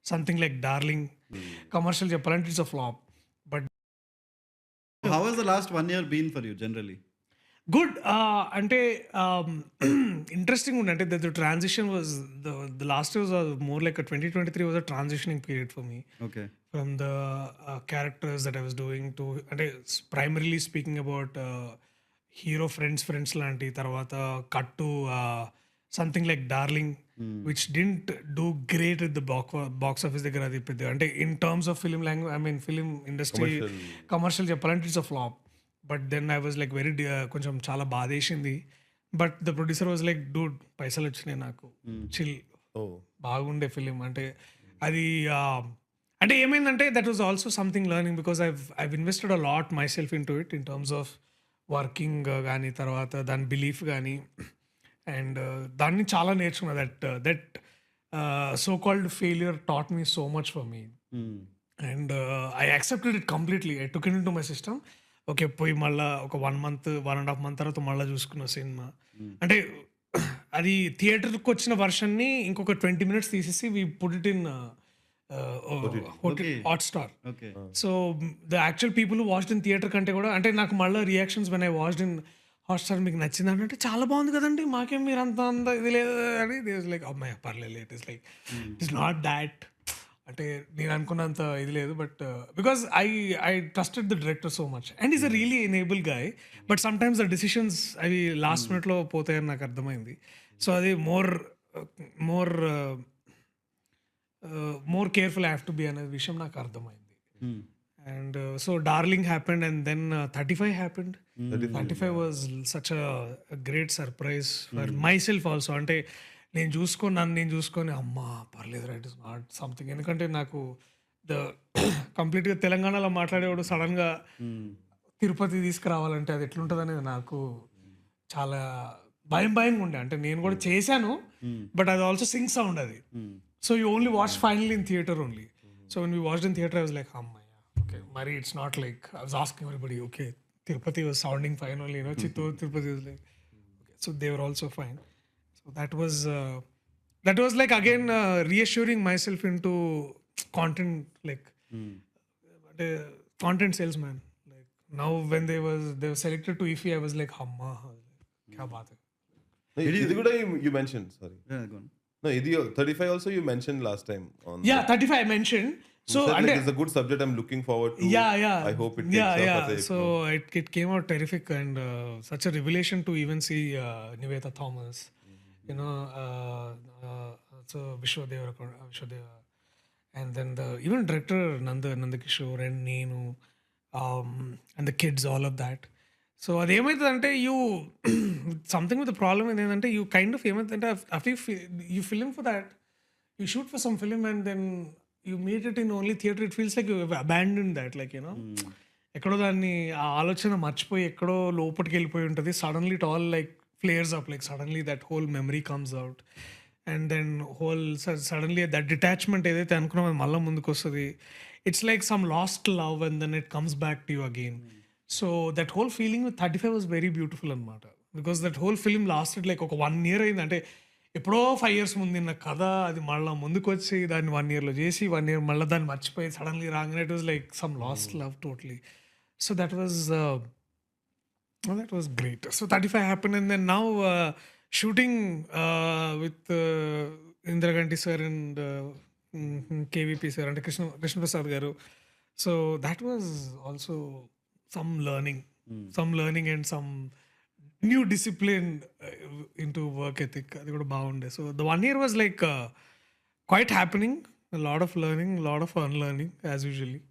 Something like darling commercial చెప్పాలంటే it's a flop. But How has the last 1 year been for you generally? Good. అంటే interesting ఉండే. అంటే the transition was the last was more like 2023 was a transitioning period for me Okay. From the characters that I was doing to, అంటే primarily speaking about hero friends లాంటి, తర్వాత cut to something like Darling which didn't do great with the box office దగ్గర. అది పెద్ద అంటే in terms of film language, I mean film industry commercial చెప్పాలంటే it's a flop. But then I was like very కొంచెం చాలా బాధేసింది. But the producer was like dude పైసలు వచ్చినాయి నాకు, చిల్, బాగుండే ఫిలిం. అంటే అది అంటే ఏమైందంటే that was also something learning because I've invested a lot myself into it in terms of working కానీ, తర్వాత దాని బిలీఫ్ కానీ, అండ్ దాన్ని చాలా నేర్చుకున్నా. That so called failure taught me so much for me, and I accepted it completely. I took it into my system. Okay, పోయి మళ్ళీ ఒక 1.5 months తర్వాత మళ్ళీ చూసుకున్న సినిమా. అంటే అది థియేటర్కి వచ్చిన వర్షన్ని ఇంకొక 20 minutes తీసేసి we put it in Hotstar. Okay. So the actual people watched in theatre కంటే కూడా, అంటే నాకు మళ్ళీ reactions when I watched in Hotstar, మీకు నచ్చింది అంటే చాలా బాగుంది కదండి, మాకేం మీరు అంత ఇది లేదు అని. లైక్ అమ్మాయి పర్లేదు, it is like it is not that. అంటే నేను అనుకున్నంత ఇది లేదు. But because I trusted the director so much and is a really enable guy. But sometimes the decisions అవి లాస్ట్ మినిట్లో పోతాయని నాకు అర్థమైంది. సో అది more careful I have to be అనే విషయం నాకు అర్థమైంది. And so Darling happened and then 35 happened. 35 was such a great surprise for myself also. అంటే నేను చూసుకొని అమ్మా పర్లేదు, రైట్ ఇస్ నాట్ సంథింగ్. ఎందుకంటే నాకు కంప్లీట్గా తెలంగాణలో మాట్లాడేవాడు సడన్గా తిరుపతి తీసుకురావాలంటే అది ఎట్లుంటుంది అనేది నాకు చాలా భయంగా ఉండే. అంటే నేను కూడా చేశాను, బట్ అది ఆల్సో సింగ్ సౌండ్ అది. So you only watch final in theatre only. So when we watched in theatre I was like అమ్మాయి, ఓకే, మరి it's not like I was asking everybody, okay Tirupati was sounding fine only, Chittoor Tirupati was like okay, so they were also fine. So that was like again reassuring myself into content, like content salesman. Like now when they were selected to IFI, I was like, "Hamma, kya baat hai." ఇది కూడా you mentioned, sorry. Yeah, go on. No, ఇది 35 also you mentioned last time on. Yeah, 35 I mentioned. So and it's a good subject I'm looking forward to. Yeah. I hope it takes yeah. up as a So it came out terrific and such a revelation to even see Nivetha Thomas. You know, so Vishwadeva, and then even director Nanda Kishore and Neenu, and the kids, all of that. So అదేమైతుందంటే you something with problem ఏంటంటే you kind of ఏమైతుందంటే you film for that, you shoot for some film and then you made it in only theatre. It feels like you abandon that, like you know ఎక్కడో దాన్ని ఆ ఆలోచన మర్చిపోయి ఎక్కడో లోపలికి వెళ్ళిపోయి ఉంటుంది. Suddenly it all like flares up, like suddenly that whole memory comes out and then suddenly that detachment ఏదైతే అనుకున్నామో మళ్ళీ ముందుకు వస్తుంది. It's like some last love and then it comes back to you again. So that whole feeling with 35 was very beautiful అనమాట, because that whole film lasted like ఒక 1 year అయింది. అంటే ఎప్పుడో 5 years ముందున్న కథ అది మళ్ళీ ముందుకు వచ్చి దాన్ని 1 yearలో చేసి 1 year మళ్ళీ దాన్ని మర్చిపోయి సడన్లీ రాగానే it was like some last love totally. So that was great. So 35 happened and then now shooting with Indra sir and KVP sir and Krishna Prasad garu. So that was also some learning and some new discipline into work ethic. అది కూడా బాగుండే. So the 1 year was like quite happening, a lot of learning, a lot of unlearning as usually.